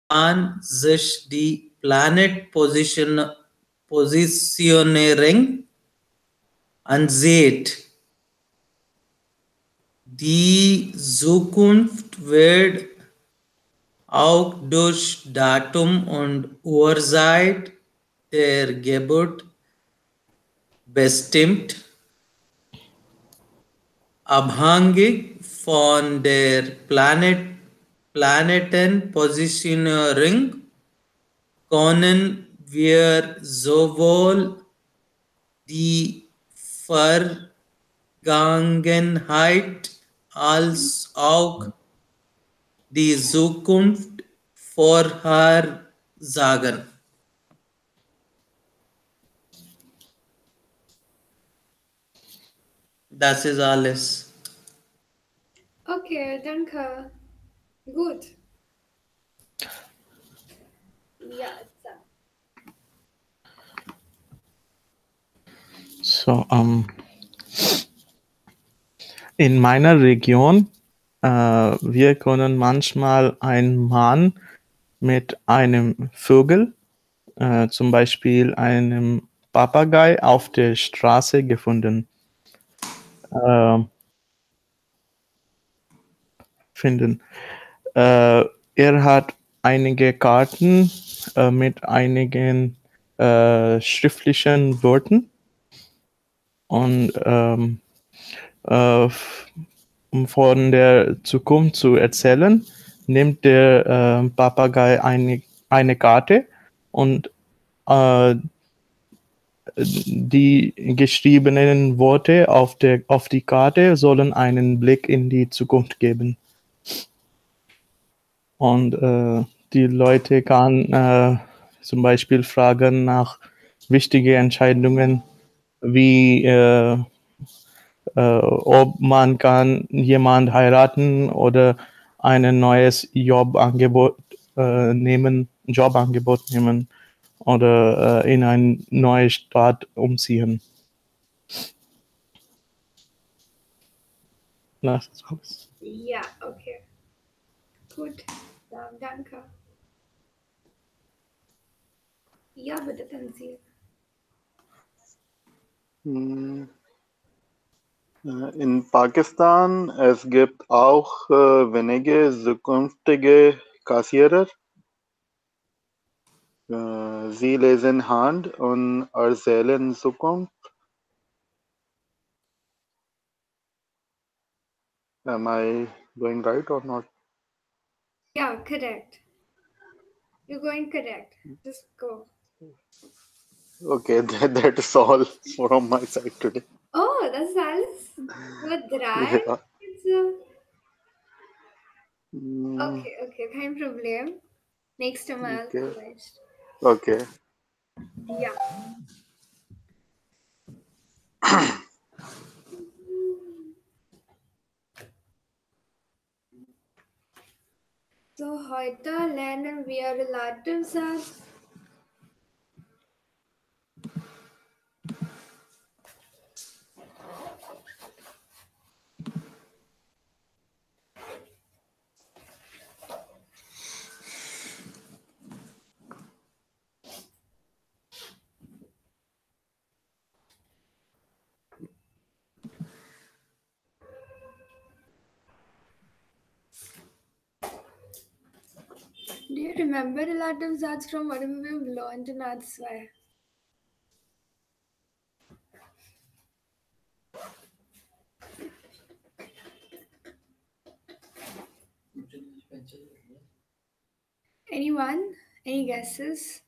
kann sich die Positionierung ansieht. Die Zukunft wird auch durch Datum und Uhrzeit der Geburt bestimmt, abhängig von der Planetenpositionierung können wir sowohl die Vergangenheit als auch die Zukunft vorhersagen. Das ist alles. Okay, danke. Gut. Ja, So, in meiner Region, wir können manchmal einen Mann mit einem Vogel, zum Beispiel einem Papagei, auf der Straße gefunden. Er hat einige Karten mit einigen schriftlichen Worten und um von der Zukunft zu erzählen, nimmt der Papagei eine Karte und die geschriebenen Worte auf die Karte sollen einen Blick in die Zukunft geben. Und die Leute kann zum Beispiel fragen nach wichtigen Entscheidungen, wie ob man kann jemand heiraten oder ein neues Jobangebot nehmen oder in eine neue Stadt umziehen. Das ist alles. Ja, okay. Gut, dann danke. Ja, bitte, Tanzil. In Pakistan, es gibt auch wenige zukünftige Kassierer. Sie lesen Hand und erzählen Zukunft. Am I going right or not? Yeah, correct. You're going correct. Just go. Okay, that is all from my side today. Oh, that's alles. What dry? Yeah. It's Mm, okay, kein Problem. Nächste Mal okay. vielleicht. Okay. Ja. So, heute lernen wir Relative Satz. Do you remember relative Satz from whatever we've learned in Art 2? Anyone? Any guesses?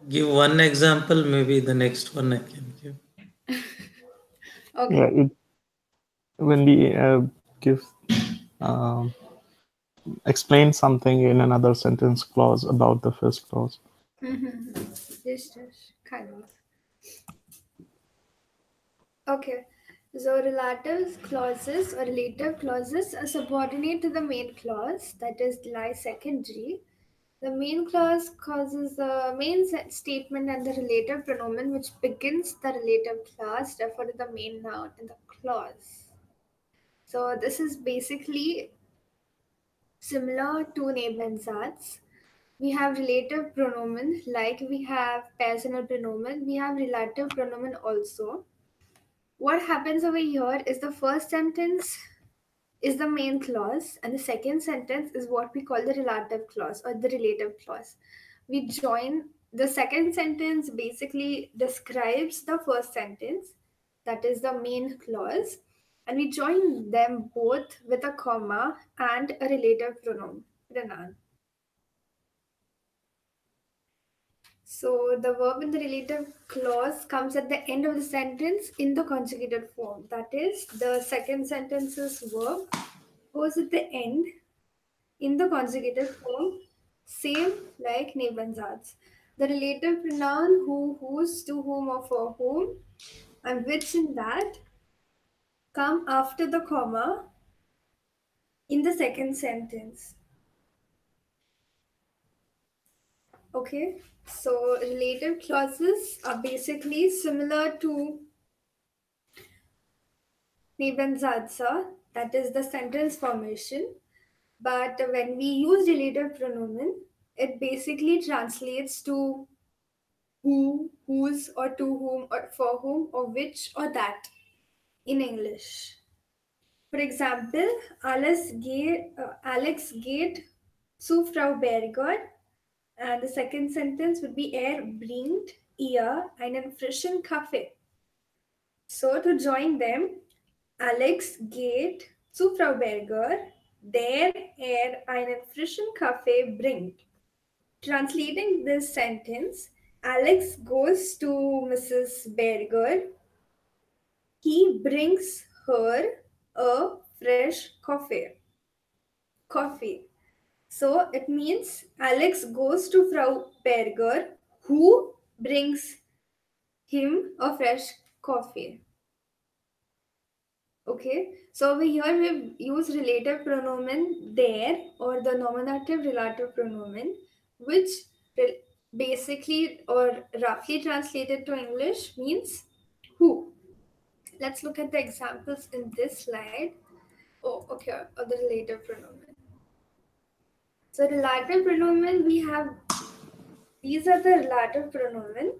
Give one example, maybe the next one I can give. Okay. Yeah, when we give explain something in another sentence clause about the first clause. Just kind of. Okay. So relative clauses or relative clauses are subordinate to the main clause, that is lie secondary. The main clause causes the main statement and the relative pronoun which begins the relative clause refer to the main noun in the clause. So this is basically similar to Nebensatz. We have relative pronoun like we have personal pronoun. We have relative pronoun also. What happens over here is the first sentence is the main clause and the second sentence is what we call the relative clause or the relative clause. We join the second sentence basically describes the first sentence, that is the main clause, and we join them both with a comma and a relative pronoun. So the verb in the relative clause comes at the end of the sentence in the conjugated form. That is, the second sentence's verb goes at the end in the conjugated form, same like Nebensatz. The relative pronoun who, whose, to whom, or for whom, and which in that come after the comma in the second sentence. Okay, so relative clauses are basically similar to Nebensatzer, that is the sentence formation. But when we use relative pronoun, it basically translates to who, whose, or to whom, or for whom, or which, or that in English. For example, Alex geht zu Frau Berger, and the second sentence would be bringt ihr einen frischen Kaffee. So to join them, Alex geht zu Frau Berger, der einen frischen Kaffee bringt. Translating this sentence, Alex goes to Mrs. Berger. He brings her a fresh coffee. So it means Alex goes to Frau Berger, who brings him a fresh coffee. Okay, so over here we use relative pronoun there or the nominative relative pronoun, which basically or roughly translated to English means who. Let's look at the examples in this slide. Oh, okay, of the relative pronoun. So relative pronoun, we have, these are the relative pronoun.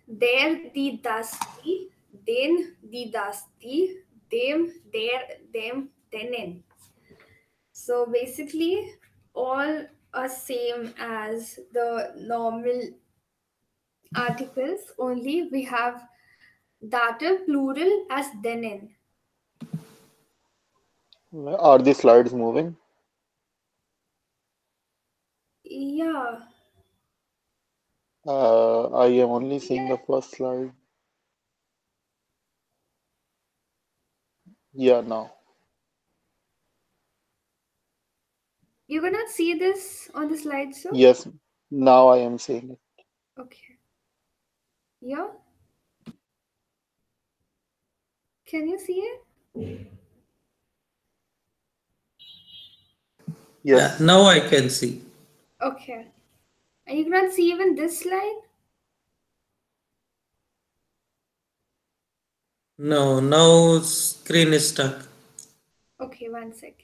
Der, die, das, die, den, die, das, die, them, their, them, denen. So basically, all are same as the normal articles, only we have dative plural as denen. Are the slides moving? Yeah. I am only seeing the first slide. Yeah, now. You cannot see this on the slideshow? Yes, now I am seeing it. Okay. Yeah? Can you see it? Yeah, Yes. now I can see. Okay. And you cannot see even this slide? No, now screen is stuck. Okay, 1 second.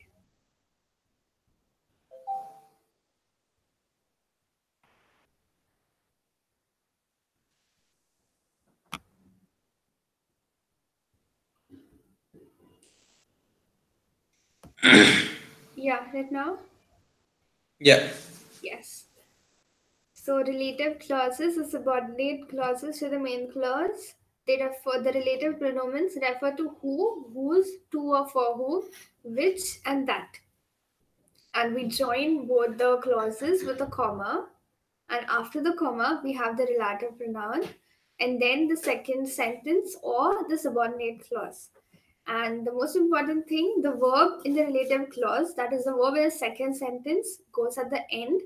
Yeah, right now? Yeah. Yes. So relative clauses are subordinate clauses to the main clause. They refer, the relative pronouns refer to who, whose, to or for whom, which, and that. And we join both the clauses with a comma. And after the comma, we have the relative pronoun, and then the second sentence or the subordinate clause. And the most important thing, the verb in the relative clause, that is the verb in the second sentence, goes at the end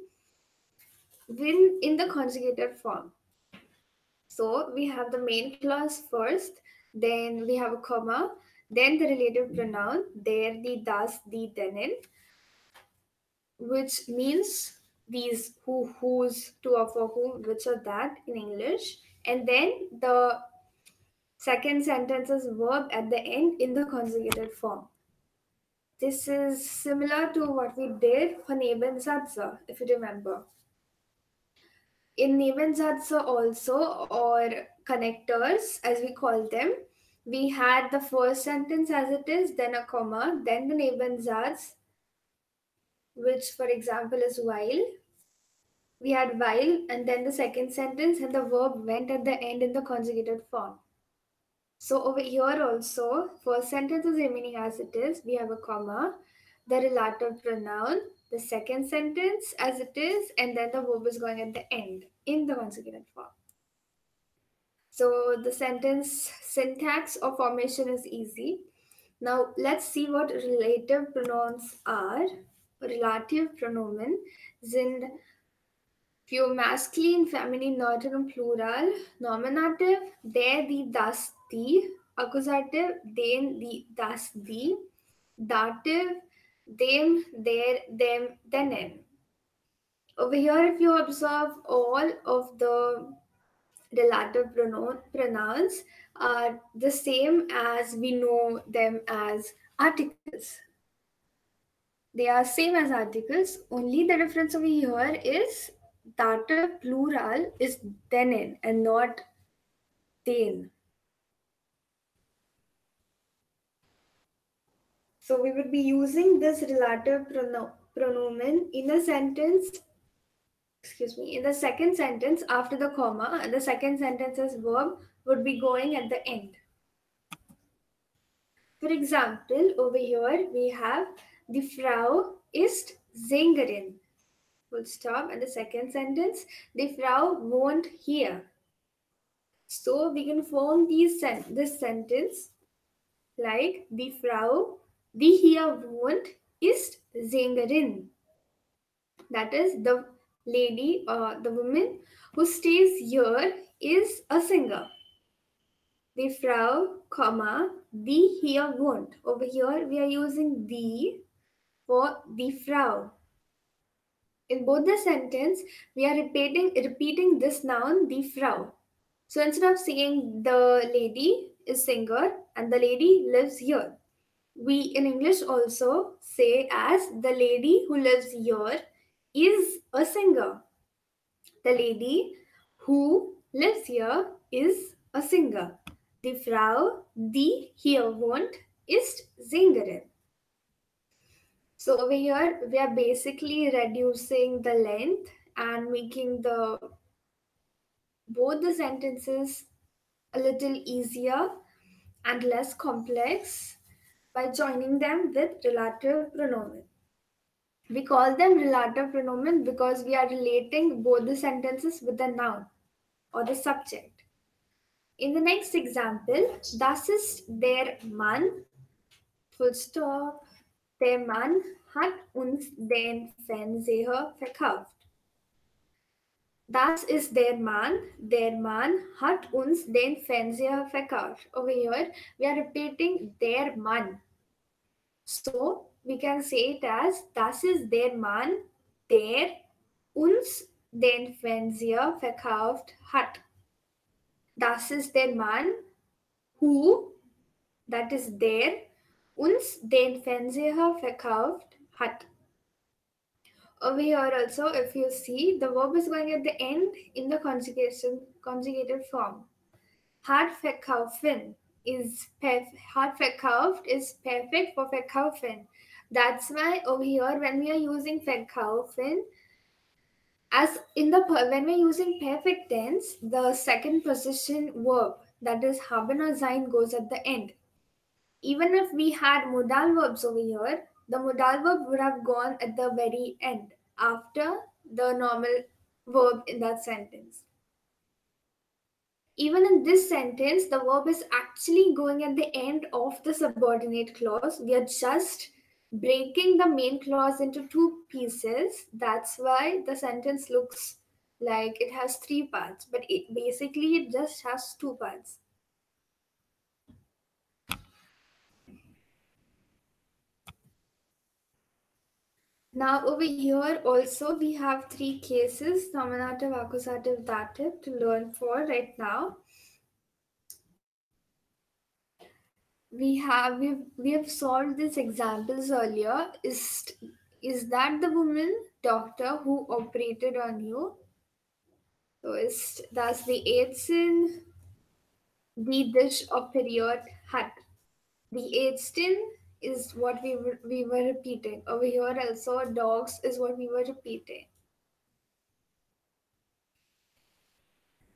when in the conjugated form. So we have the main clause first, then we have a comma, then the relative pronoun, der, die, das, die, denen, which means these who, whose, to, or for whom, which, or that in English. And then the second sentence is verb at the end in the conjugated form. This is similar to what we did for Nebensatz, if you remember. In Nebensatz also, or connectors as we call them, we had the first sentence as it is, then a comma, then the Nebensatz, which for example is while. We had while and then the second sentence, and the verb went at the end in the conjugated form. So over here also, first sentence is remaining as it is. We have a comma, the relative pronoun, the second sentence as it is, and then the verb is going at the end in the conjugated form. So the sentence syntax or formation is easy. Now let's see what relative pronouns are. Relative pronomen sind für masculine, feminine, neuter und plural. Nominative, der, die, das, die. Accusative, den, die, das, die. Dative, dem, der, them, denen. Over here, if you observe, all of the relative pronouns are the same as we know them as articles. They are same as articles, only the difference over here is dative plural is denen and not den. So we would be using this relative pronomen in a sentence, in the second sentence after the comma, and the second sentence's verb would be going at the end. For example, over here we have die Frau ist Sängerin. Full stop. And the second sentence, die Frau wohnt hier. So we can form this sentence like die Frau, die hier wohnt, ist Sängerin. That is, the lady or the woman who stays here is a singer. Die Frau, comma, die hier wohnt. Over here we are using die for die Frau. In both the sentence, we are repeating this noun, die Frau. So instead of saying the lady is singer and the lady lives here, we in English also say as the lady who lives here is a singer. The lady who lives here is a singer. Die Frau, die hier wohnt, ist Sängerin. So over here, we are basically reducing the length and making both the sentences a little easier and less complex by joining them with relative pronomen. We call them relative pronomen because we are relating both the sentences with the noun or the subject. In the next example, das ist der Mann, full stop. Der Mann hat uns den Fernseher verkauft. Das ist der Mann hat uns den Fernseher verkauft. Over here, we are repeating der Mann. So, we can say it as, das ist der Mann, der uns den Fernseher verkauft hat. Das ist der Mann, who, that is der, uns den Fernseher verkauft hat. Over here also, if you see, the verb is going at the end in the conjugated form. Hat verkaufen hat verkauft is perfect for verkaufen. That's why over here, when we are using verkaufen, when we're using perfect tense, the second position verb, that is haben or sein, goes at the end. Even if we had modal verbs over here, the modal verb would have gone at the very end after the normal verb in that sentence. Even in this sentence, the verb is actually going at the end of the subordinate clause. We are just breaking the main clause into two pieces. That's why the sentence looks like it has three parts, but basically it just has two parts. Now over here also we have three cases, nominative, accusative, dative, to learn for right now. We have solved these examples earlier. Is that the woman doctor who operated on you? So is das the Ärztin, die dich operiert hat? The Ärztin is what we were repeating. Over here also dogs is what we were repeating.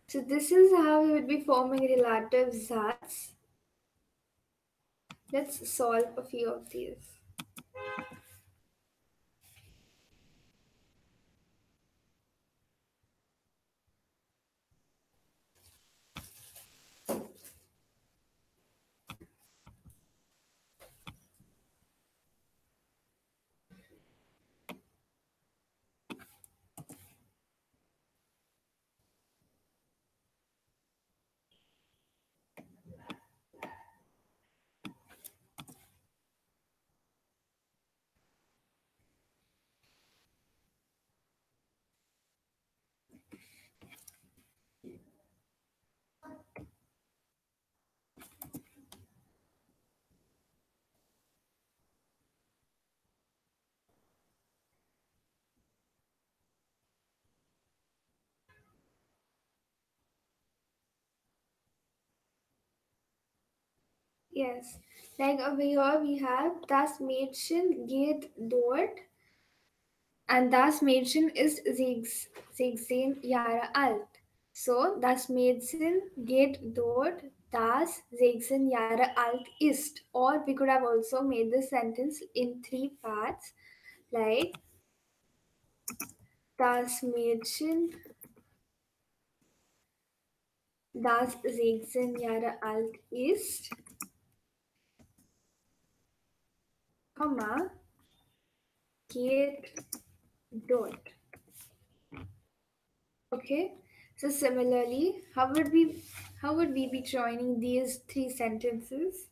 So this is how we would be forming relative zats. Let's solve a few of these. Yes, like over here we have das Mädchen geht dort, and das Mädchen ist 16 Jahre alt. So, das Mädchen geht dort, das 16 Jahre alt ist. Or we could have also made the sentence in three parts, like das Mädchen, das 16 Jahre alt ist, Komma, geht dort. Okay, so similarly, how would we be joining these three sentences?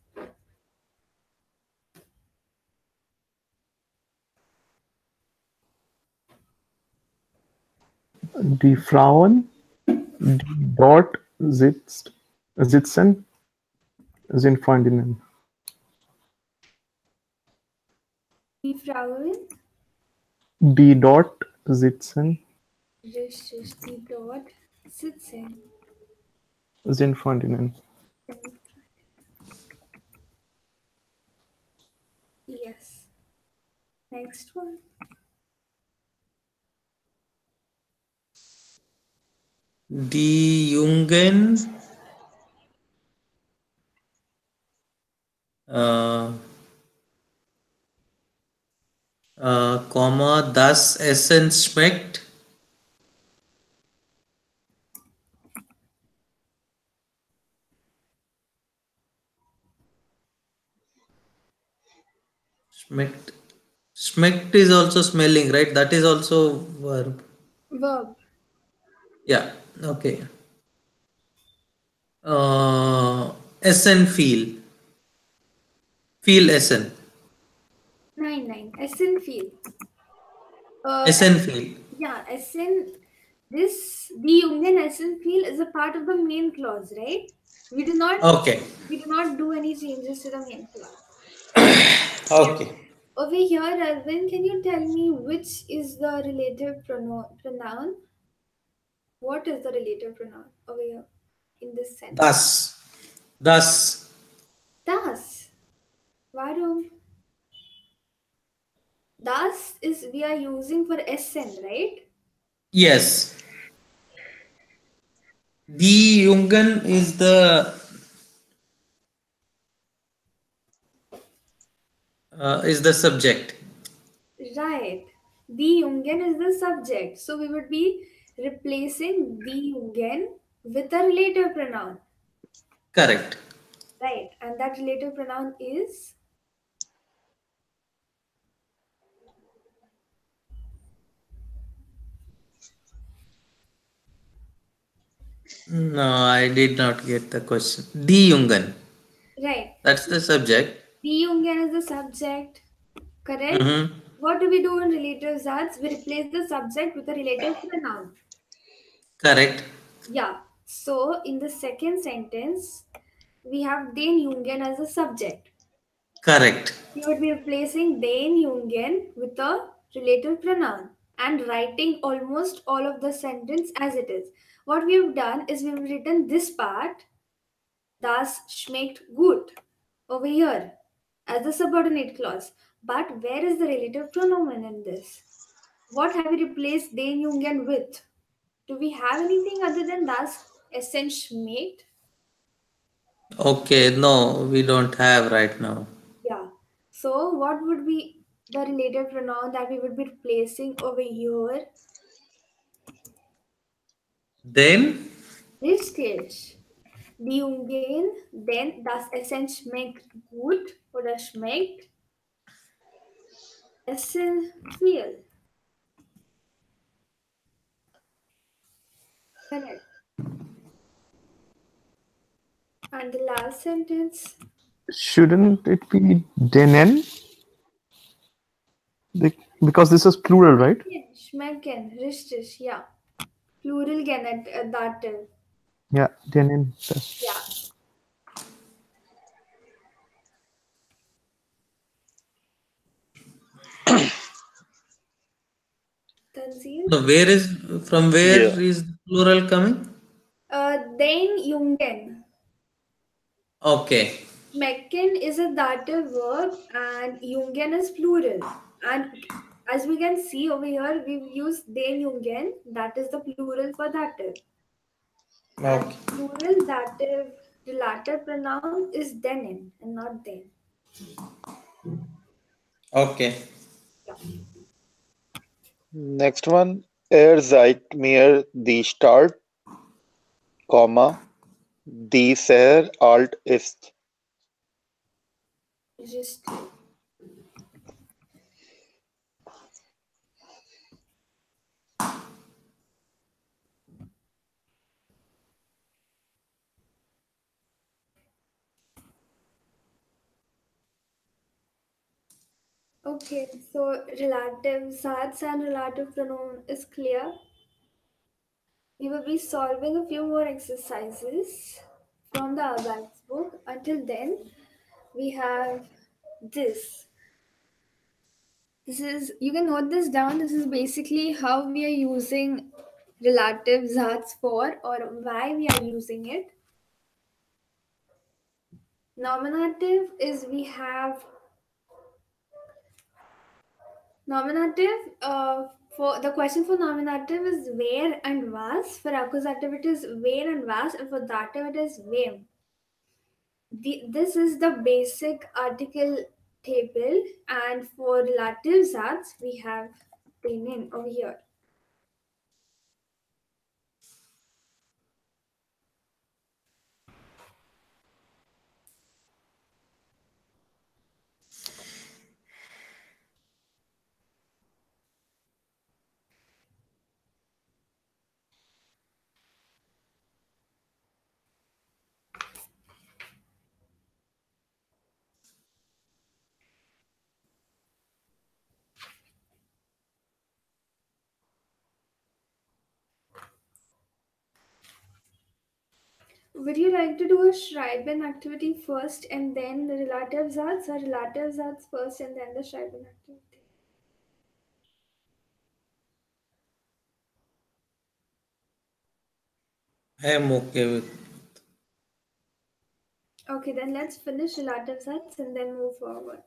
Die Frauen, die dort sitzen, sind Freundinnen. Die Frauen, Die dort sitzen, richtig, die dort sitzen. sind Freundinnen. Yes. Next one. Die Jungen das Essen schmeckt. Schmeckt. Schmeckt is also smelling, right? That is also verb. Verb. Yeah, okay. Essen feel. Feel Essen. 9. Essen feel. Essen feel. Yeah, Essen. Die Jungen Essen feel is a part of the main clause, right? We do not do any changes to the main clause. Okay. Over here, Arvind, can you tell me which is the relative pronoun? What is the relative pronoun over here in this sentence? Das. Das. Warum? Das is we are using for Essen, right? Yes. Die Jungen is the subject. Right. Die Jungen is the subject. So we would be replacing die Jungen with a relative pronoun. Correct. Right. And that relative pronoun is? No, I did not get the question. Die Jungen. Right. That's the subject. Die Jungen is the subject. Correct? What do we do in relative zats? We replace the subject with a relative pronoun. Correct. Yeah. So in the second sentence, we have den Jungen as a subject. Correct. We would be replacing den Jungen with a relative pronoun and writing almost all of the sentence as it is. What we have done is we've written this part, das schmeckt gut, over here as the subordinate clause. But where is the relative pronoun in this? What have we replaced den Jungen with? Do we have anything other than das Essen schmeckt? Okay, no, we don't have right now. Yeah. So what would be the relative pronoun that we would be replacing over here? Then, Richtig. Die Jungen, denn das Essen schmeckt gut oder schmeckt Essen viel. Correct. And the last sentence, Shouldn't it be denen? Because this is plural, right? schmecken, richtig, yeah. Plural dative. Yeah, denen. Yeah. Tanzil? no, where is from where Yeah. is the plural coming? Den Jungen. Okay. Schmecken is a dative verb and Jungen is plural. And as we can see over here, we've used den Jungen, that is the plural for dative. And Okay. plural dative relative pronoun is denen and not den. Okay. Yeah. Next one. Er seid mir die Stadt, Komma, die sehr alt ist. Richtig. Okay, so relative sats and relative pronoun is clear. We will be solving a few more exercises from the Abacus book. Until then, we have this. This is, you can note this down. This is basically how we are using relative zats for, or why we are using it. Nominative is we have nominative. For the question for nominative is where and was. For accusative it is where and was, and for dative it is wem. This is the basic article table, and for relative zats we have in over here. Would you like to do a Schreiben activity first and then the relative zats, or relative zats first and then the Schreiben activity? I am okay with. Okay, then let's finish relative zats and then move forward.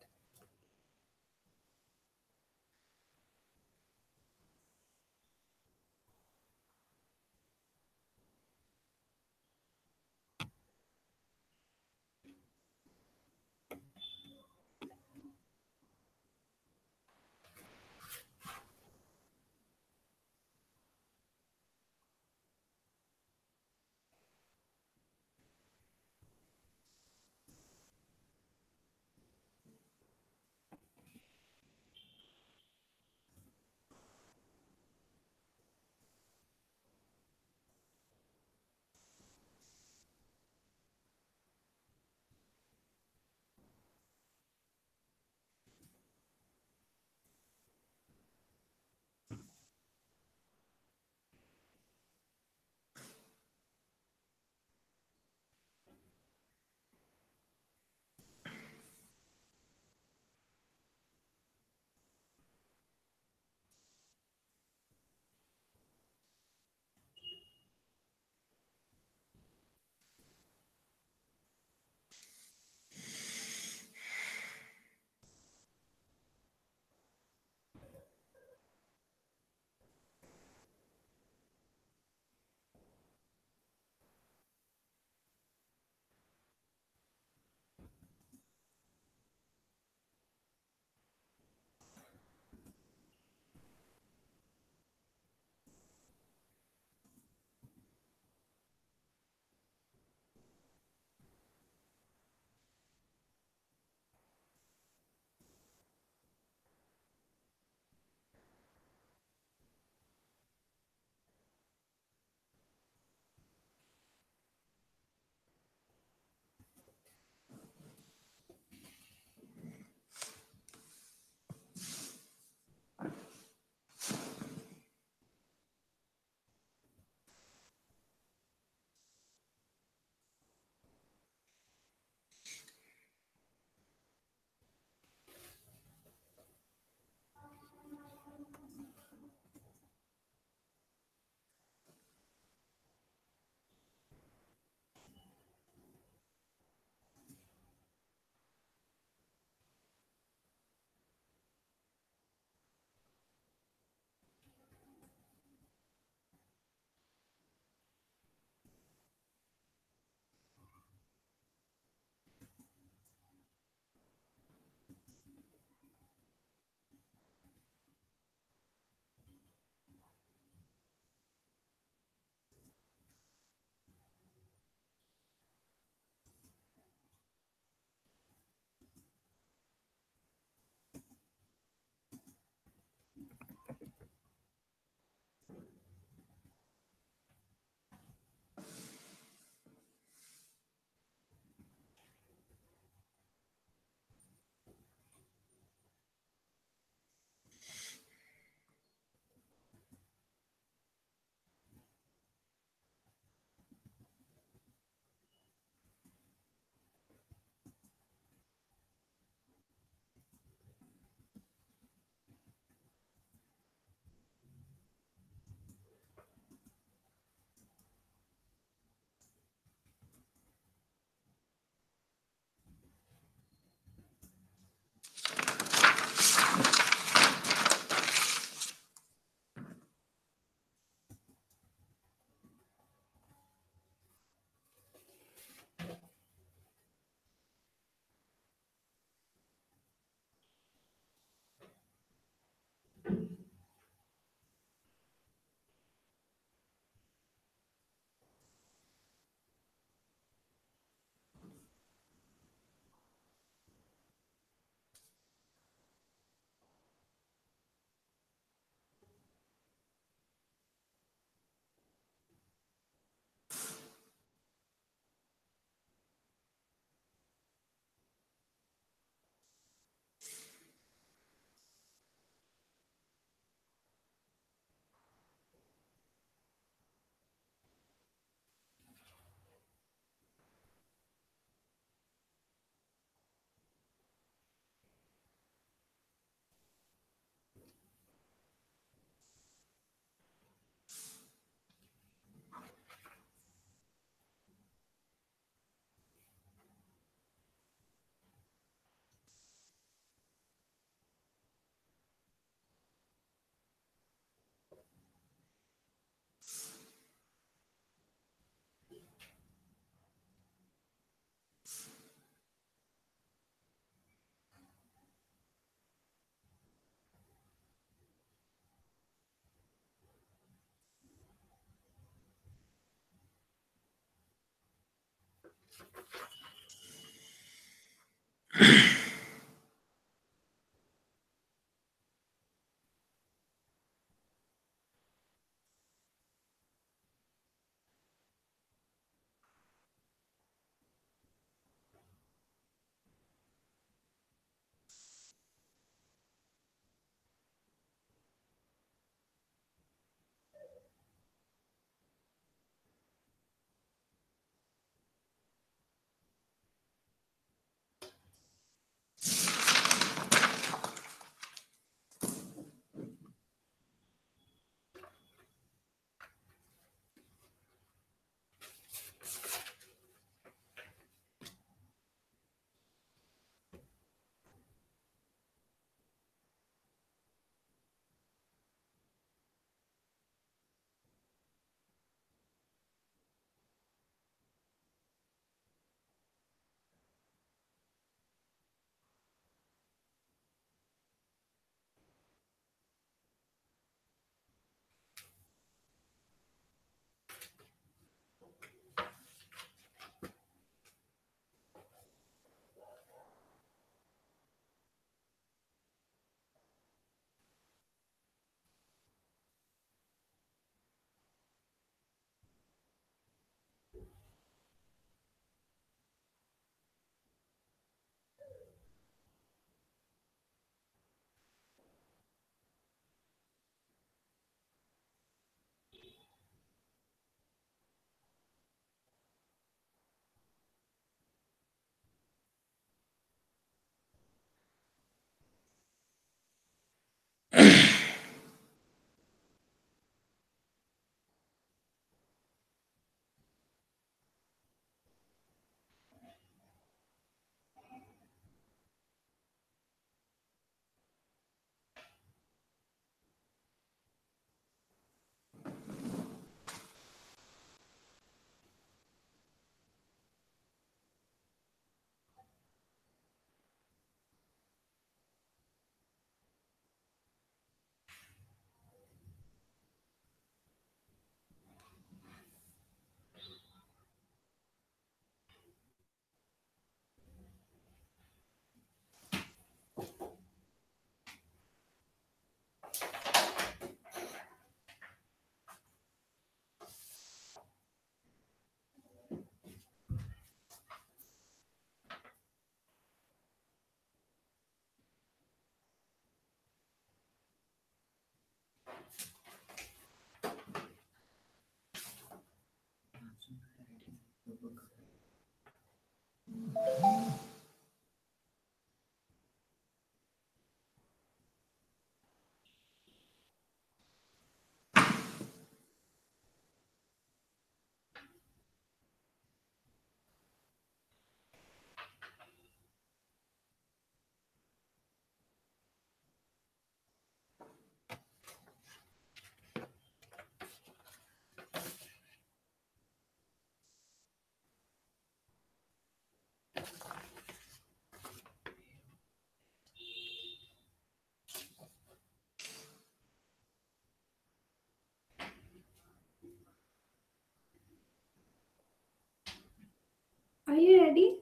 Are you ready?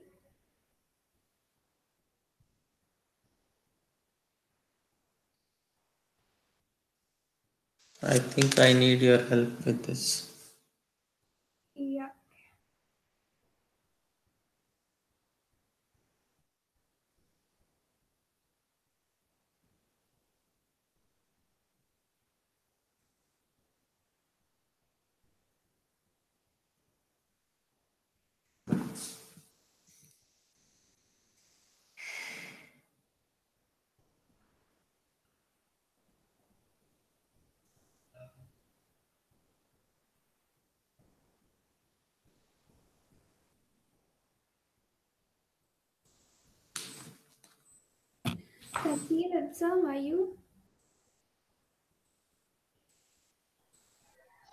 I think I need your help with this. Yeah. Sakir, Absam, are you?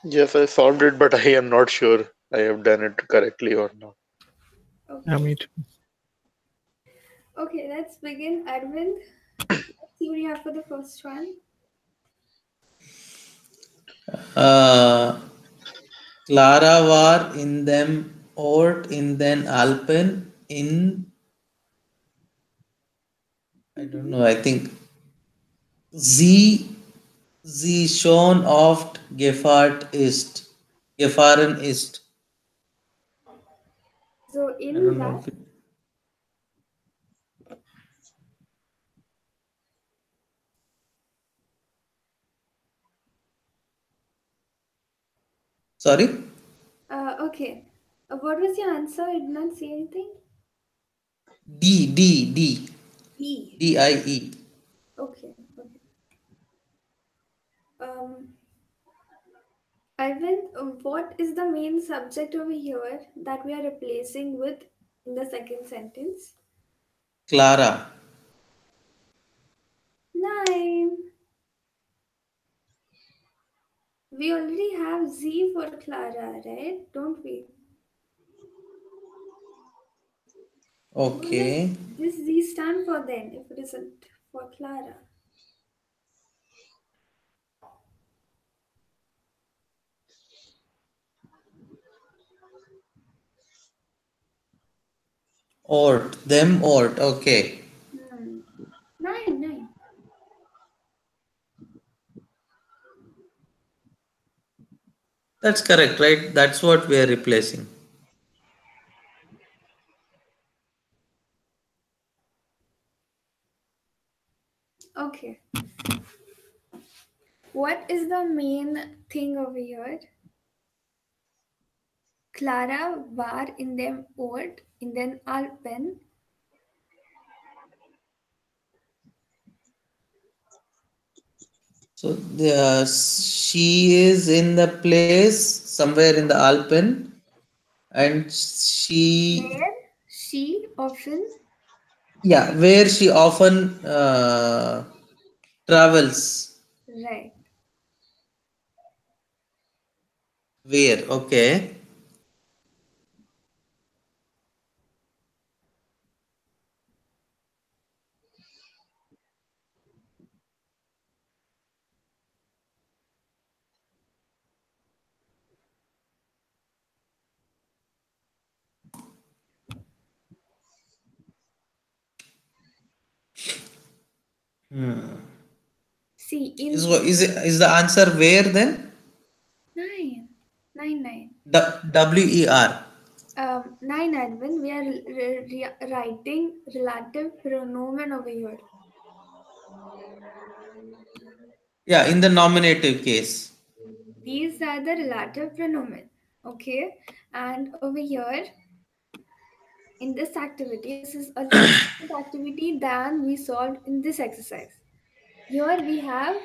Yes, I solved it, but I am not sure I have done it correctly or not. Yeah, Okay. me too. Okay, let's begin. Arvind, let's see what you have for the first one. Uh, Clara war in them Ort in den Alpen in, I don't know, I think Sie, sie schon oft gefahrt ist. Gefahren ist. So I in don't know that, if it, sorry? okay. What was your answer? I did not see anything. D, D, D, E. D-I-E. Okay. Okay. Ivan, what is the main subject over here that we are replacing with in the second sentence? Clara. Nine. We already have Z for Clara, right? Don't we? What does Okay. this Z stand for then if it isn't for Clara? Ort. Them ort. Okay. Hmm. Nine, nine. That's correct, right? That's what we are replacing. Okay. What is the main thing over here? Clara war in dem Ort, in den Alpen. So she is in the place somewhere in the Alpen, and she, Where she often, yeah, where she often travels. right. Where? Okay. See, Is in is the answer where then? nine, nine, nine. W-E-R. Nine admin, we are writing relative pronoun over here. Yeah, in the nominative case. These are the relative pronoun. Okay, and over here in this activity, this is a little different activity than we solved in this exercise. Here we have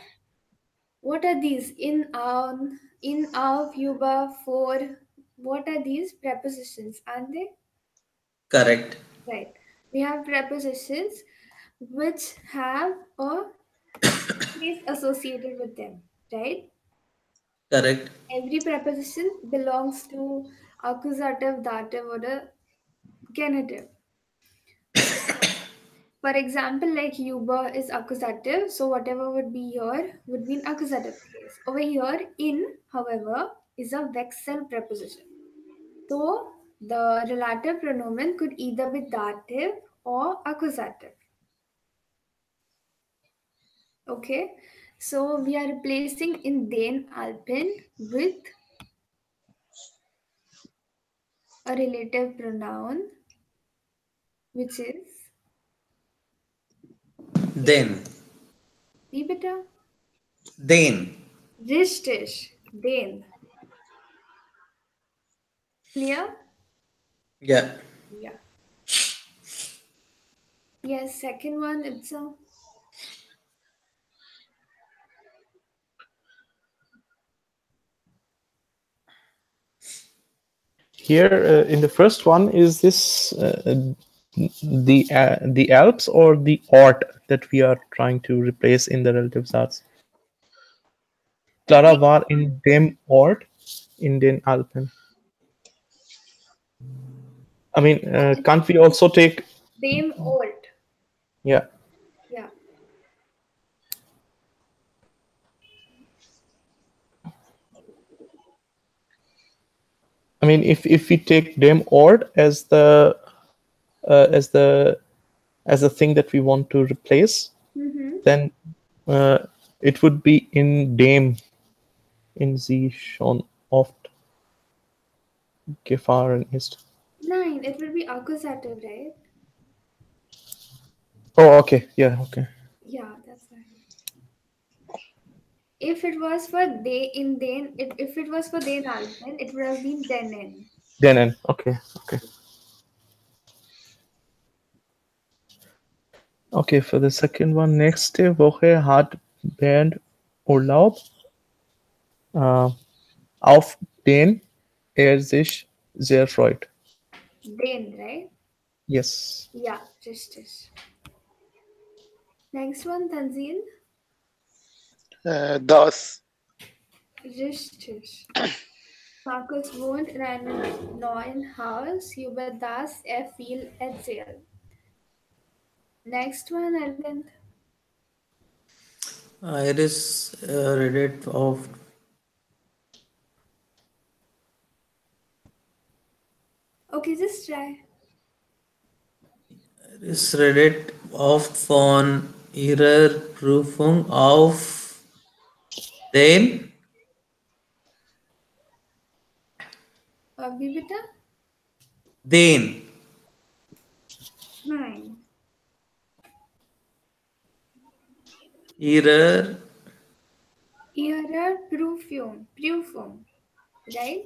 what are these in, of, yuba, for. What are these prepositions? Aren't they? Correct. Right. We have prepositions which have a case associated with them, right? Correct. Every preposition belongs to accusative, dative, or a genitive. So, for example, like yuba is accusative, so whatever would be here would be an accusative case. Over here, in, however, is a vexel preposition. So, the relative pronoun could either be dative or accusative. Okay, so we are replacing in den Alpen with a relative pronoun, which is Then. wie bitte? Then. Richtig, den. Clear? Yeah. Yeah. Yes, second one, it's a Here in the first one, is this the Alps or the Ort that we are trying to replace in the relative arts? Clara dem, war in dem Ort in den Alpen. I mean, can't we also take, dem Ort. yeah, Yeah. I mean, if we take dem ord as the uh, as the as the thing that we want to replace, Mm-hmm. then uh, it would be in dem in sie schon oft gefahren ist. Nine, it will be accusative, right? Oh, okay. Yeah, okay. Yeah, that's right. If it was for they in then, if it was for then Alpen, it would have been denen. Denen. Okay, okay. Okay, for the second one, nächste Woche hat Bernd Urlaub, äh, auf den er sich sehr freut. Den, right? Yes. Yeah, just. Next one, Tanzil. Das. Richtig. Markus wohnt in einem neuen Haus, über das er viel erzählt. Next one, Arvind. Iris redet oft. Okay, just try. Iris redet oft von ihrer Prüfung auf den Wie bitte? den Nein. ihrer Ihrer Prüfung, right?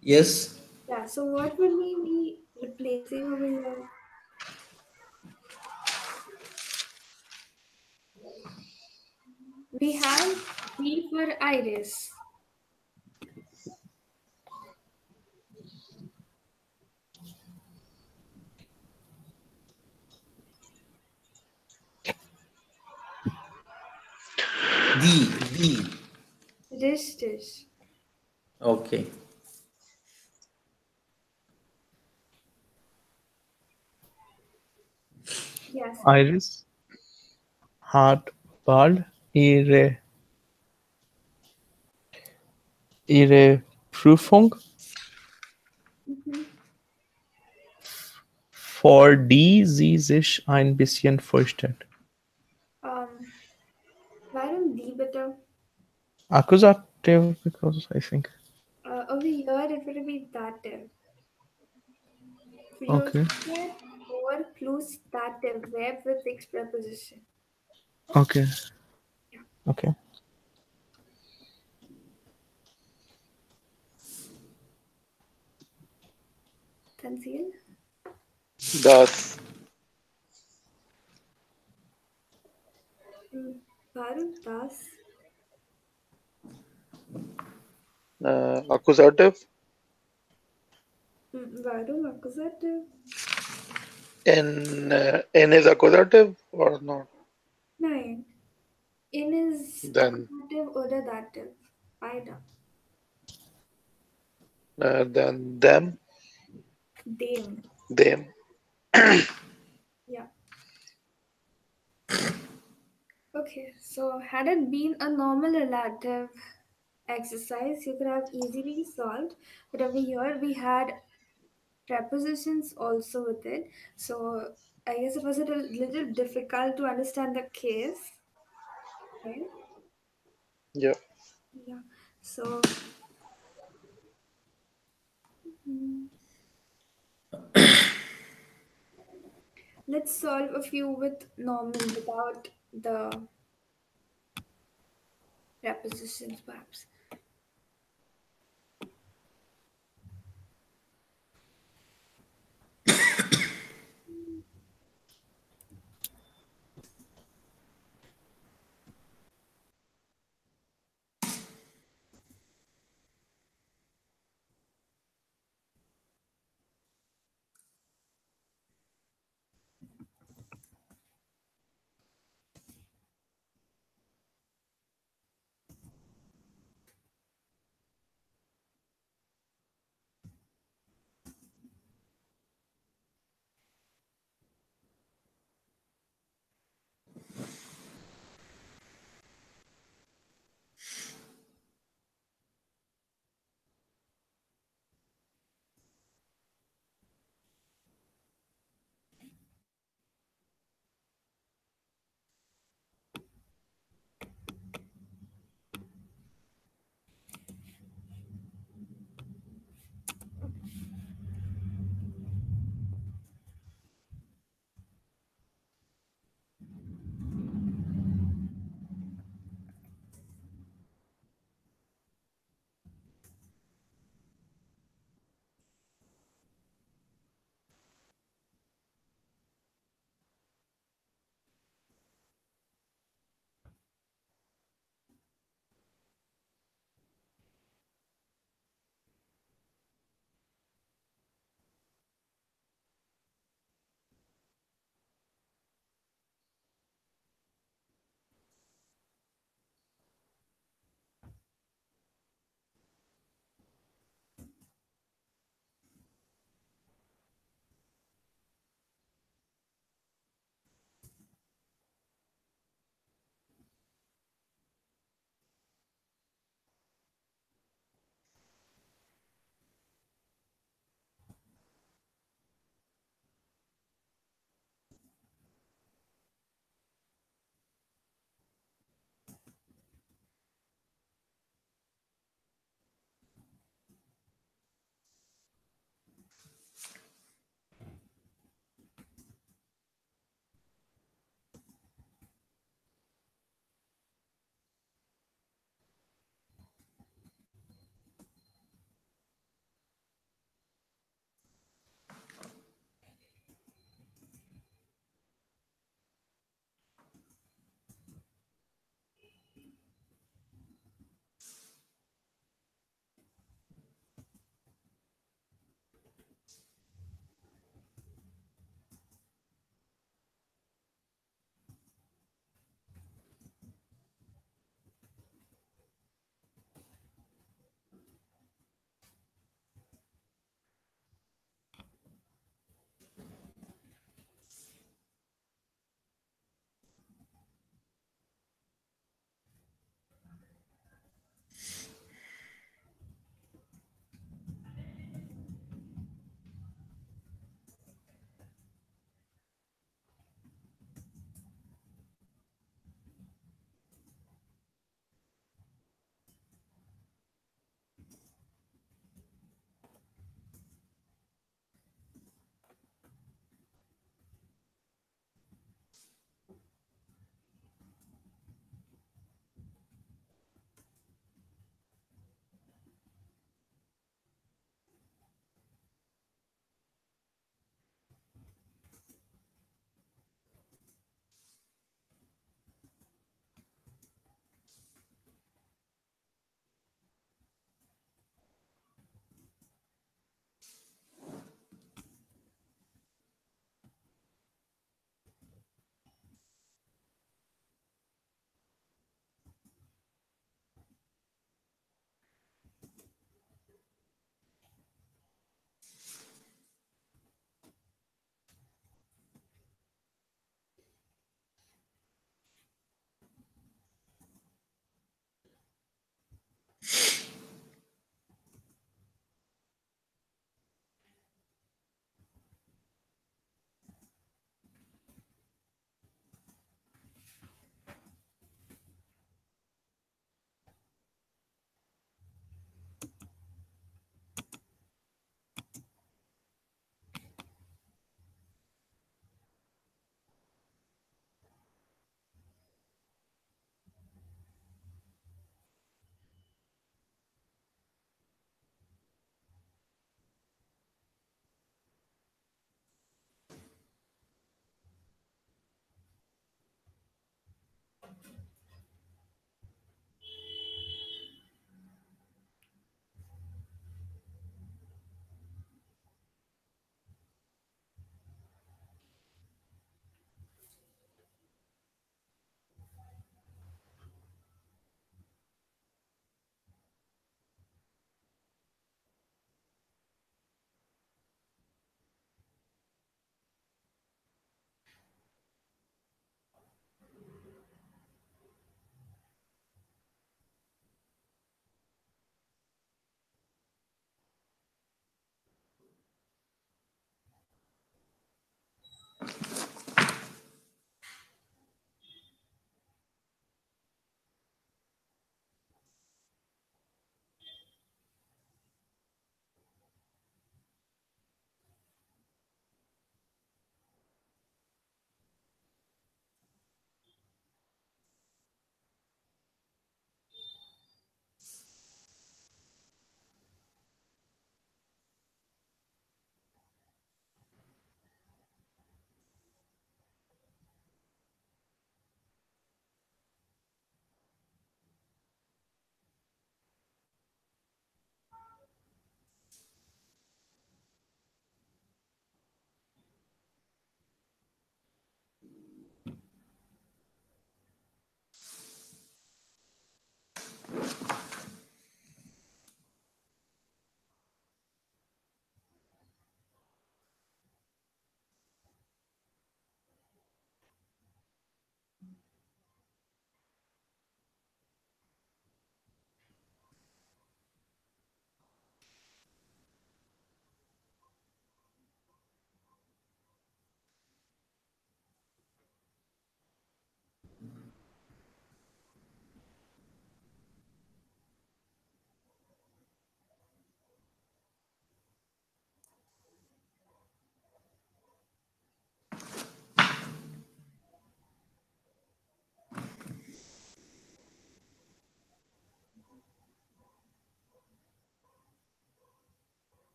yes Yeah, so what would we be replacing over here? We have B for iris. die Richtig. okay. Yes. Iris hat bald ihre Prüfung, Mhm. vor die sie sich ein bisschen fürchtet. Warum die bitte? Accusative, because I think. Over here it will be dative. Okay. Fürchtet or plus dative verb with fixed preposition. Okay. Yeah. Okay. Tanzil? Das. Warum das? Accusative. Warum accusative? N is accusative or not? Nein. In is Then accusative oder dative. Beide. then them, Dem. them. Yeah. Okay, so had it been a normal relative exercise, you could have easily solved. But over here, we had prepositions also with it. So I guess it was a little difficult to understand the case. Right? Yeah. Yeah. So mm, let's solve a few with normal without the prepositions, perhaps.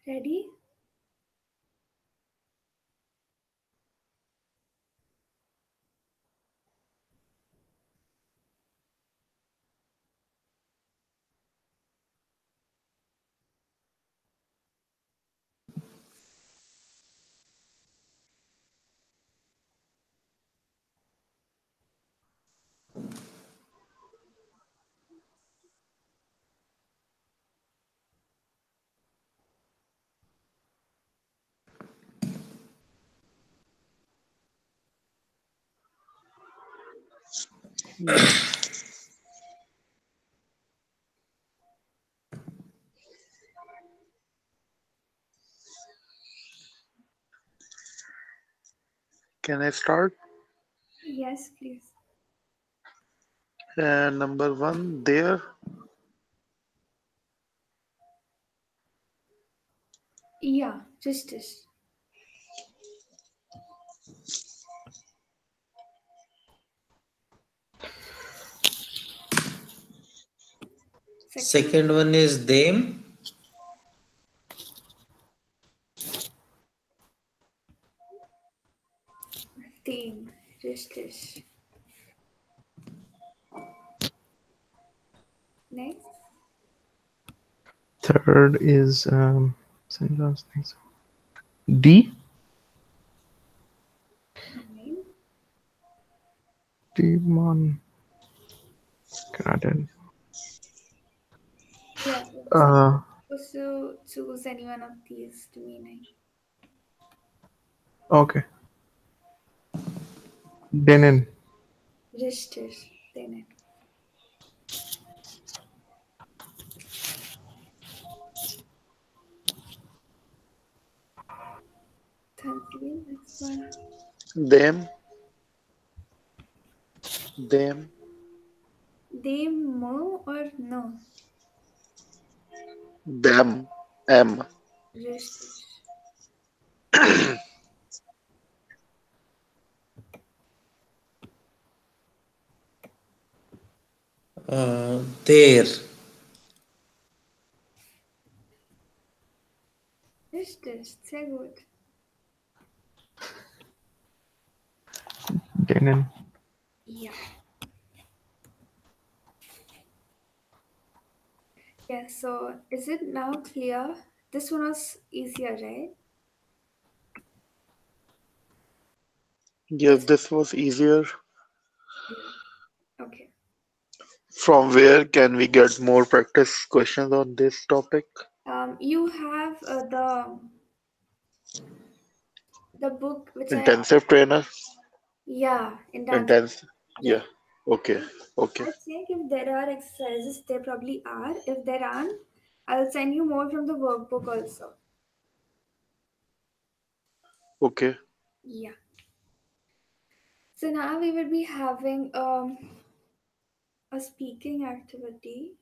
Ready? Yes. Can I start? Yes, please. Number one, there. Yeah, justice. Second one, Second one is them. theme, justice. Next, Third is D. fine. Demon. Canadian. Yeah, so Uh, you're supposed to choose any one of these to meaning. okay. Denon. Justice, then it. Thirdly, next one. Them. Them. They mo or no? Them. M. Justice. There. Justice, sehr gut. Denon. Yeah. Yeah, so is it now clear? This one was easier, right? Yes, This, this was easier. yeah. Okay. From where can we get more practice questions on this topic? You have the book which I Intensive trainer? yeah, intensive. Intense. Yeah. Right. Okay. Okay. I'll check if there are exercises. There probably are. If there aren't, I'll send you more from the workbook also. Okay. Yeah. So now we will be having a speaking activity.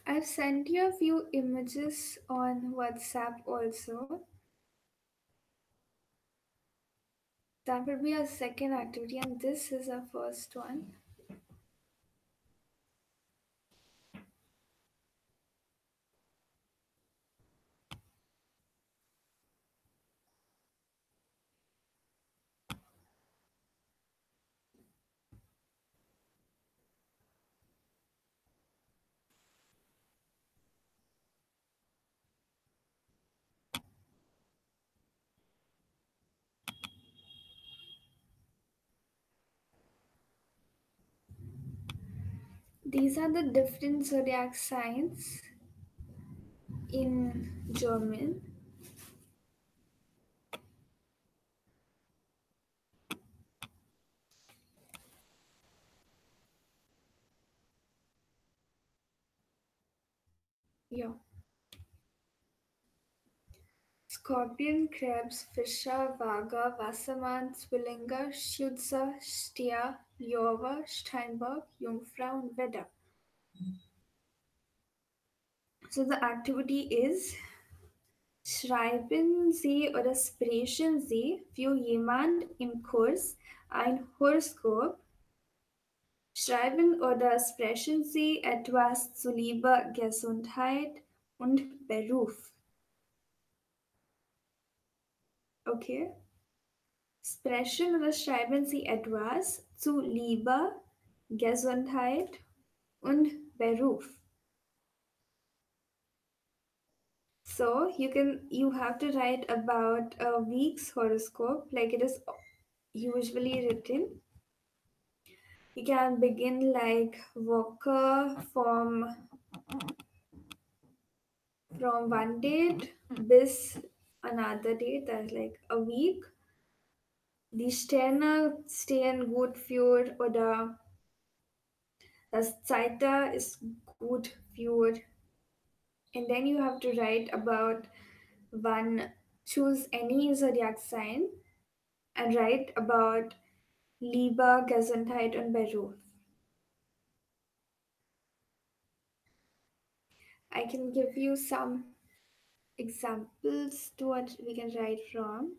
I've sent you a few images on WhatsApp also. That would be our second activity, and this is our first one. These are the different zodiac signs in German. Yeah. Scorpion, Krebs, Fischer, Vaga, Wassermann, Zwillinge, Schütze, Stier, Jove, Steinbock, Jungfrau und Widder. So the activity is: Schreiben Sie oder sprechen Sie für jemand im Kurs ein Horoskop. Schreiben oder sprechen Sie etwas zu Liebe, Gesundheit und Beruf. Okay? Sprechen oder schreiben Sie etwas zu Liebe, Gesundheit und Beruf. So you have to write about a week's horoscope like it is usually written. You can begin like Walker from one date bis another date, that's like a week. Die Sterne stehen gut für oder das Zeiter ist gut für. And then you have to write about one, choose any zodiac sign and write about Liebe, Gesundheit und Beruf. I can give you some examples to what we can write from.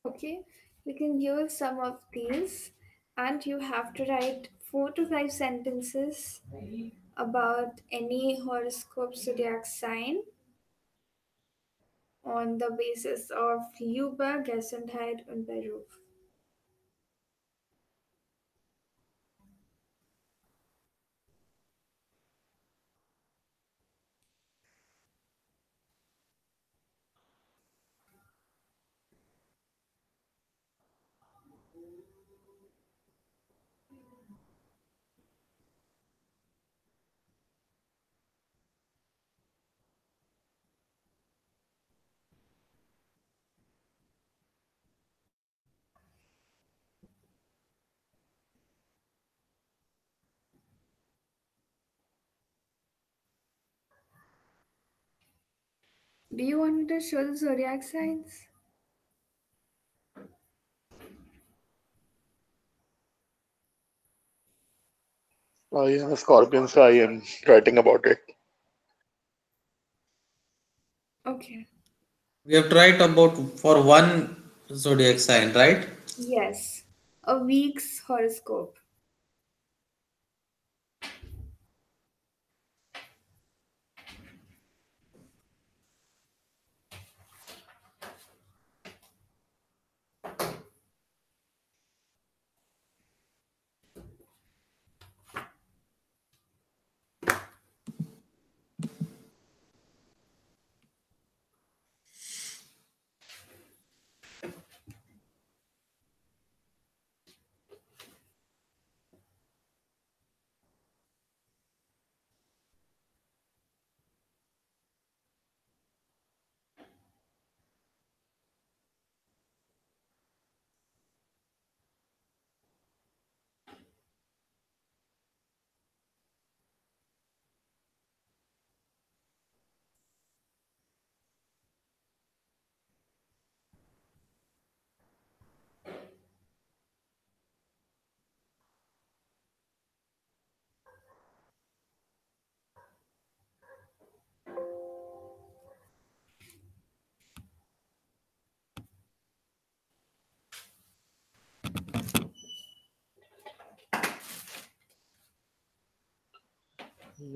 Okay, you can use some of these, and you have to write 4 to 5 sentences about any horoscope zodiac sign on the basis of Liebe, Gesundheit und Beruf. Do you want me to show the zodiac signs? I am a Scorpion, so I am writing about it. Okay. We have tried about for one zodiac sign, right? Yes. A week's horoscope.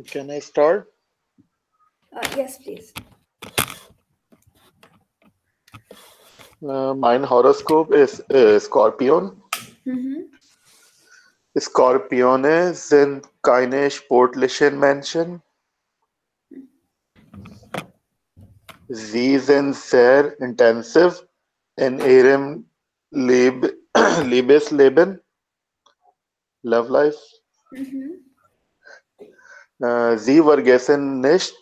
Can I start? Yes, please. Mine horoscope is Scorpion. Mm-hmm. Skorpione sind keine sportlichen Menschen. Sie sind sehr intensiv in ihrem Liebesleben, Love Life. Mm-hmm. Sie vergessen nicht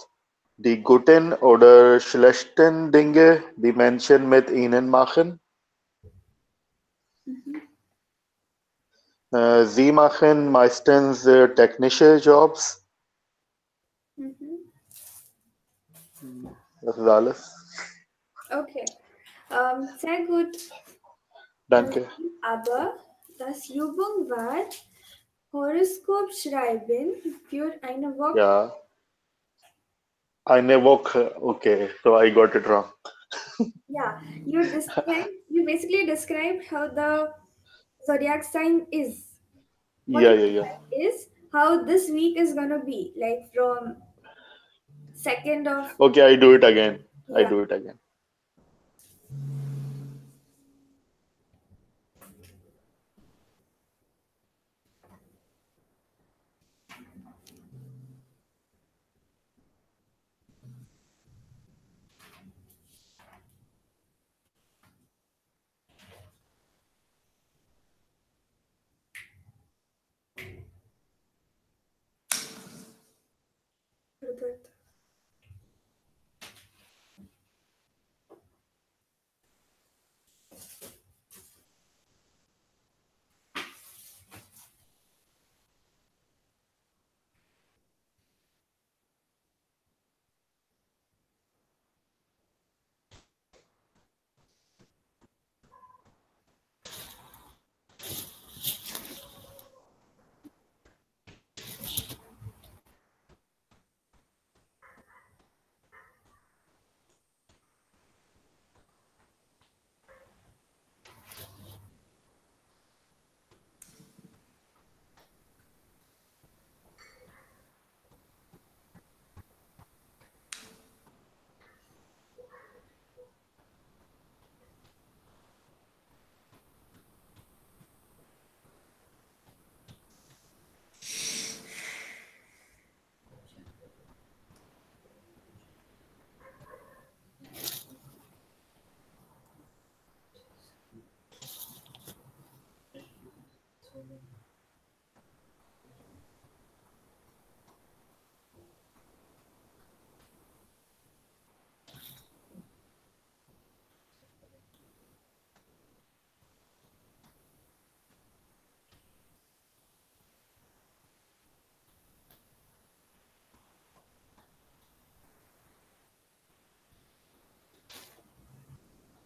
die guten oder schlechten Dinge, die Menschen mit ihnen machen. Mm-hmm. Sie machen meistens technische Jobs. Mm-hmm. Das ist alles. Okay. Sehr gut. Danke. Aber das Übung war Horoskop schreiben für eine Woche. Ja, eine Woche. Okay, so I got it wrong. Yeah, you basically described how the zodiac sign is. What Yeah, you yeah, yeah. said is how this week is gonna be, like from 2nd of Okay, I do it again. I yeah. do it again.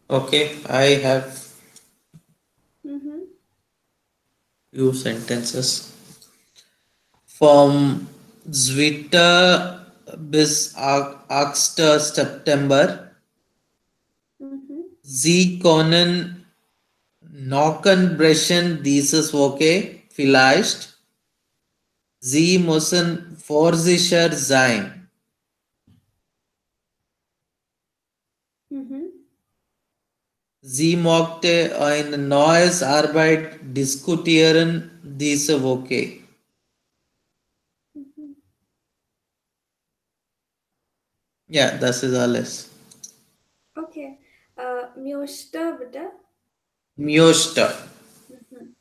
Okay, I have Mm-hmm. few sentences. From Zwita bis September. Mm-hmm. Sie können Nockenbrechen dieses Woche vielleicht. Sie müssen vorsichtig sein. Mm-hmm. Sie möchte ein neues Arbeit diskutieren diese Woche. Mm-hmm. Ja, das ist alles. Okay. Mjösta, bitte. Möchte. Mm-hmm.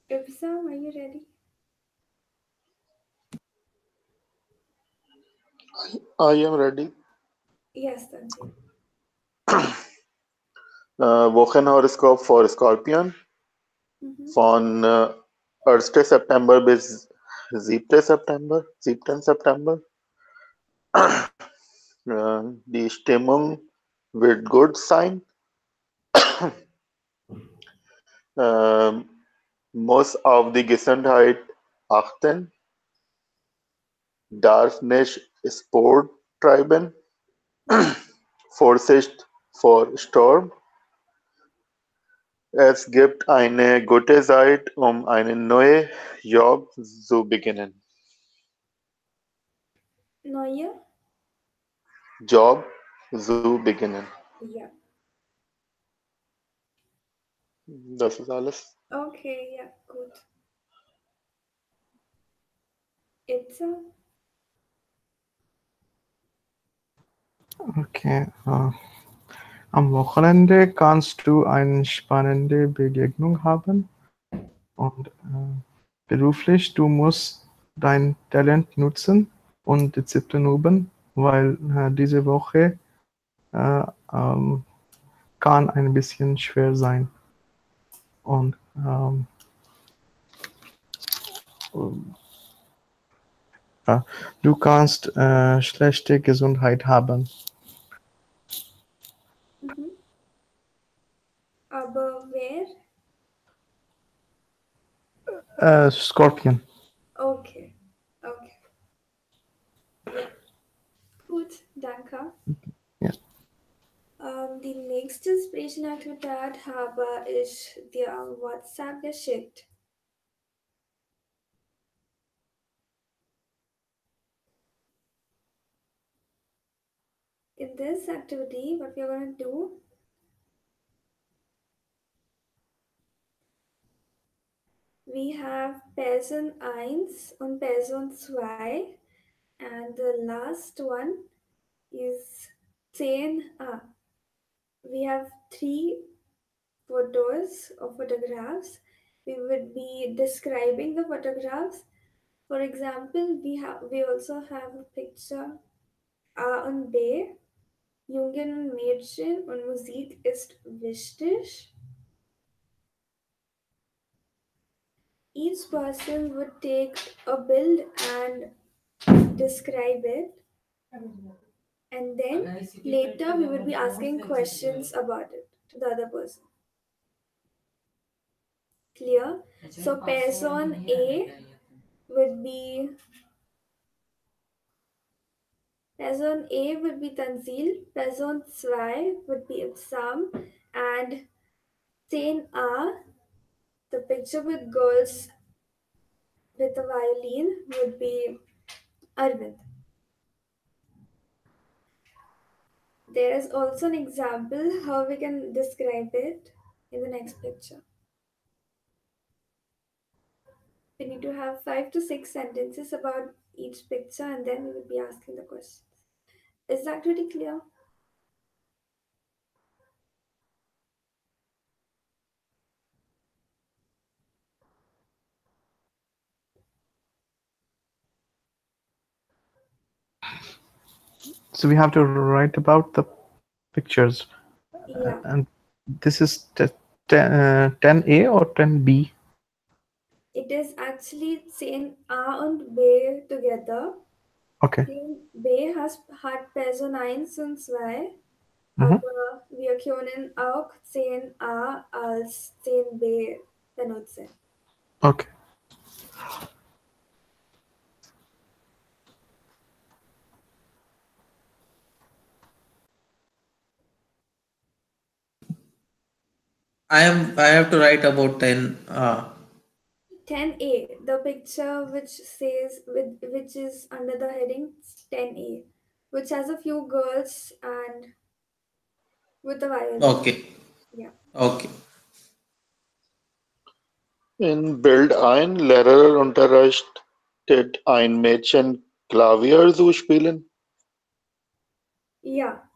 Ibsam, are you ready? I am ready. Yes, Tanzil. Wochenhoroskop for Scorpion Mm-hmm. von 1. September bis 7. September, 7. September. Die Stimmung wird gut sein. Ähm, Muss auf die Gesundheit achten, darf nicht Sport treiben. Vorsicht vor Sturm. Es gibt eine gute Zeit, um einen neuen Job zu beginnen. Neue? Job zu beginnen. Yeah. Das ist alles. Okay, yeah, good. Ibsam? Okay. Am Wochenende kannst du eine spannende Begegnung haben und beruflich, du musst dein Talent nutzen und Disziplin üben, weil diese Woche äh, ähm, kann ein bisschen schwer sein. Und ja, du kannst schlechte Gesundheit haben. Mm-hmm. Aber where? Scorpion. Okay. Okay. Yeah. Gut, danke. Ja. Die nächste Sprachnachricht habe ich dir am WhatsApp geschickt. In this activity, what we are going to do, we have Person 1 und Person 2 and the last one is 10. We have three photos or photographs. We would be describing the photographs. For example, we also have a picture A und B. Jungen und Mädchen und Musik ist wichtig. Each person would take a build and describe it, and then later we would be asking questions about it to the other person. Clear? So person A would be Person A would be Tanzil, Person 2 would be Ibsam, and scene A, the picture with girls with a violin, would be Arvind. There is also an example how we can describe it in the next picture. We need to have 5 to 6 sentences about each picture and then we will be asking the questions. Is that pretty clear? So we have to write about the pictures Yeah. and This is 10A or 10B? It is actually zehn A und B together. Okay. Zehn B hat Person 1 und 2, Mhm. aber wir können auch zehn A als zehn B benutzen. Okay. I have to write about 10. 10A, the picture which says which is under the heading 10A, which has a few girls and with a violin. Okay. Yeah. Okay. In Bild ein Lehrerunterricht ein Mädchen Klavier zu spielen. Yeah.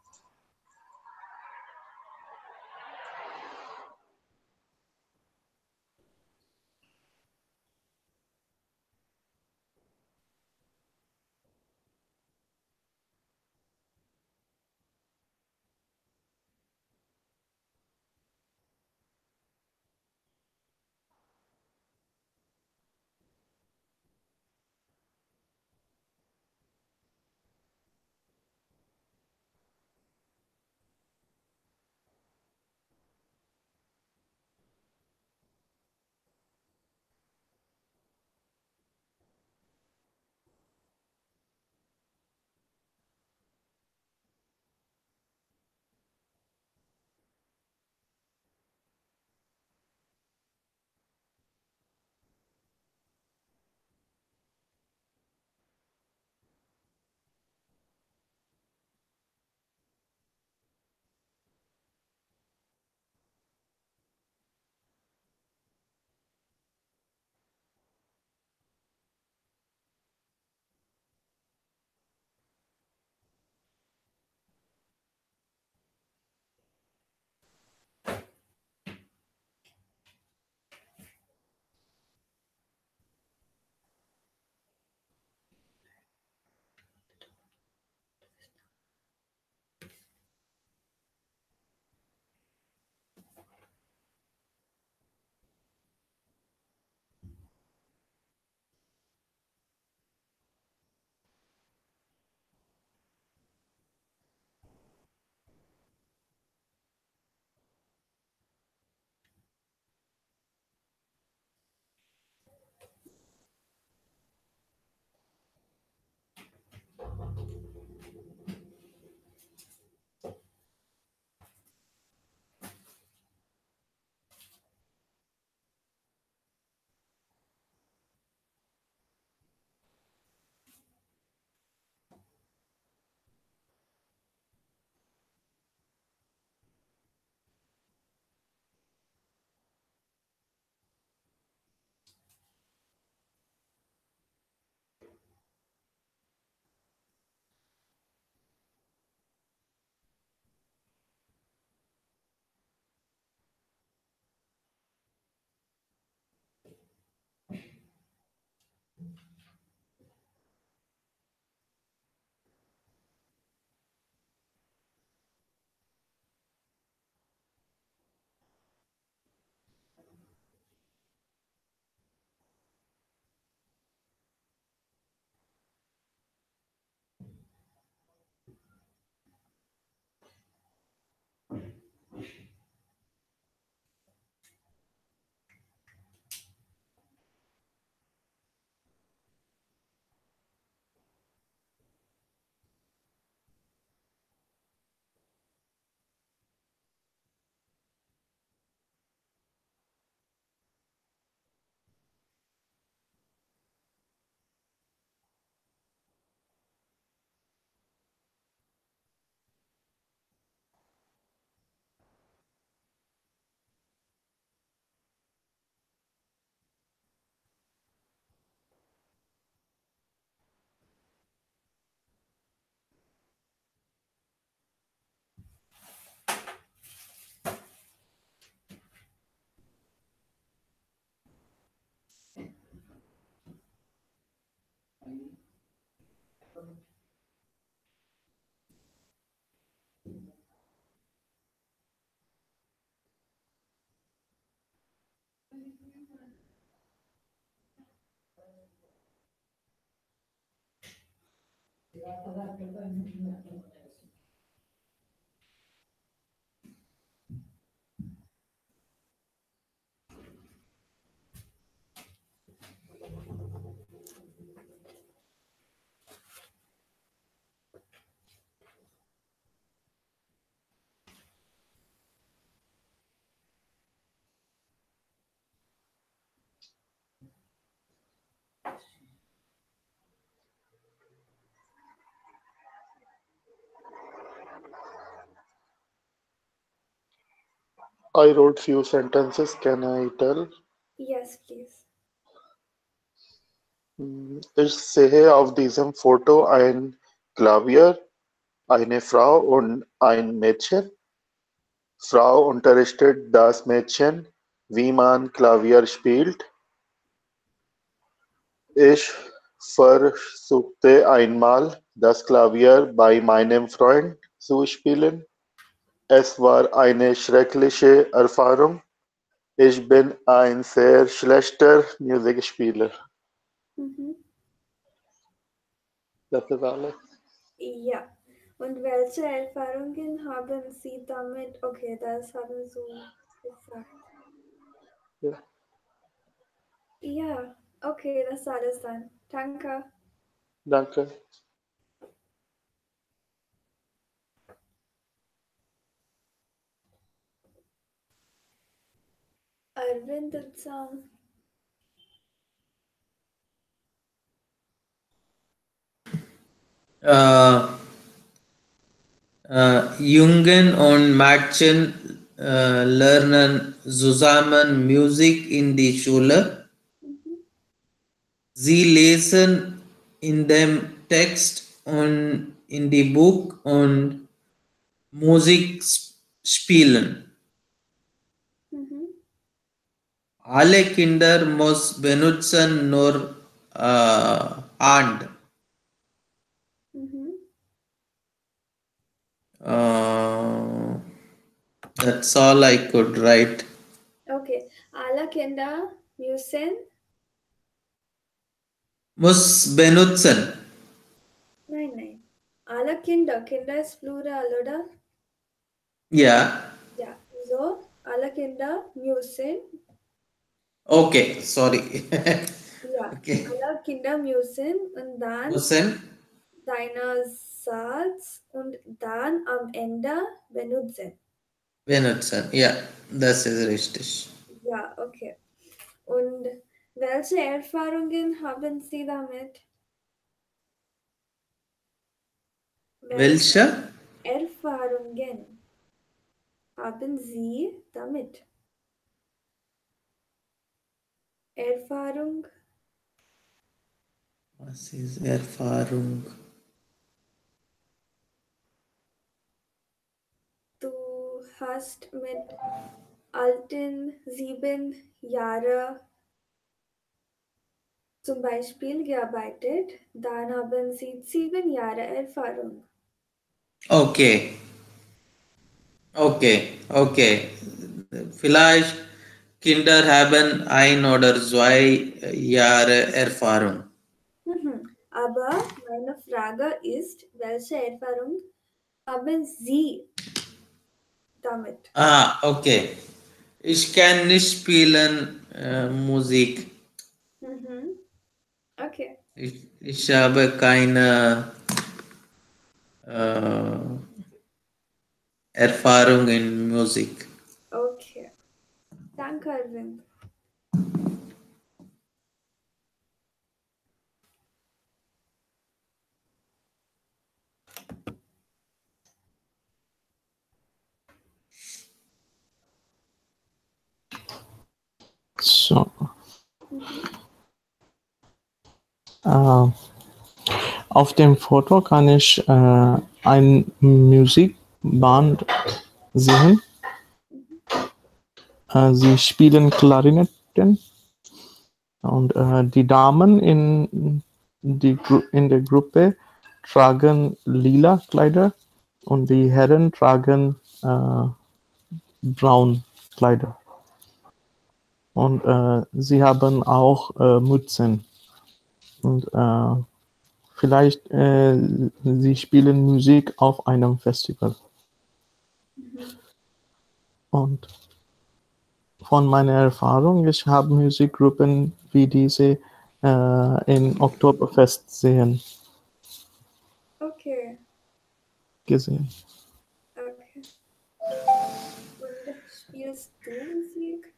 I wrote few sentences. Can I tell? Yes, please. Ich sehe auf diesem Foto ein Klavier, eine Frau und ein Mädchen. Frau unterrichtet das Mädchen, wie man Klavier spielt. Ich versuchte einmal, das Klavier bei meinem Freund zu spielen. Es war eine schreckliche Erfahrung. Ich bin ein sehr schlechter Musikspieler. Mhm. Das ist alles. Ja. Und welche Erfahrungen haben Sie damit? Okay, das haben Sie gesagt. Ja, Ja, okay, das ist alles dann. Danke. danke. Arvind and Sam. Äh, Jungen und Mädchen lernen zusammen Musik in die Schule. Mhm. Sie lesen in dem Text und in die Buch und Musik spielen. Mhm. Alle Kinder muss benutzen nur Hand. Mhm. Uh, that's all I could write. Okay, alle Kinder müssen. Muss benutzen. Nein, nein. Alle Kinder. Kinder ist Plural, oder? Yeah. Ja, so. Alle Kinder müssen. Okay, sorry. Ja, Okay. alle Kinder müssen und dann Müssen deiner Satz und dann am Ende benutzen. benutzen. Ja, das ist richtig. Ja, okay. Und welche Erfahrungen haben Sie damit? Welche Welche? Erfahrungen haben Sie damit? Erfahrung, Was ist Erfahrung? du hast mit alten 7 Jahre zum Beispiel gearbeitet, dann haben Sie 7 Jahre Erfahrung. Okay, okay. Vielleicht Kinder haben ein oder zwei Jahre Erfahrung. Aber meine Frage ist, welche Erfahrung haben Sie damit? Okay. Ich kann nicht spielen Musik. Mhm. Okay, Ich habe keine äh, Erfahrung in Musik. okay. Danke, Arvind. So, Mhm. äh, auf dem Foto kann ich ein Musikband sehen. Sie spielen Klarinetten und die Damen in der Gruppe tragen lila Kleider und die Herren tragen braun Kleider. und sie haben auch Mützen und vielleicht sie spielen Musik auf einem Festival. Und von meiner Erfahrung, ich habe Musikgruppen wie diese in Oktoberfest Okay, gesehen. okay. Und spielst du Musik?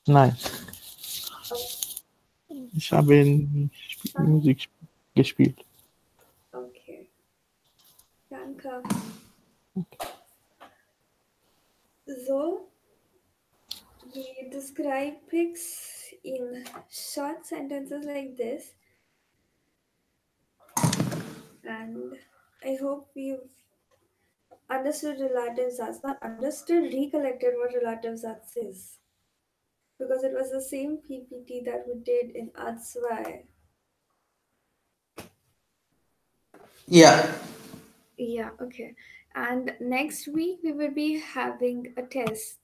Nein, Oh, ich habe Musik gespielt. okay. Danke. So, we describe pigs in short sentences like this, and I hope you've understood relative zats, not understood, recollected what relative zats is. Because it was the same PPT that we did in Atswai. Yeah. Yeah, okay. And next week we will be having a test.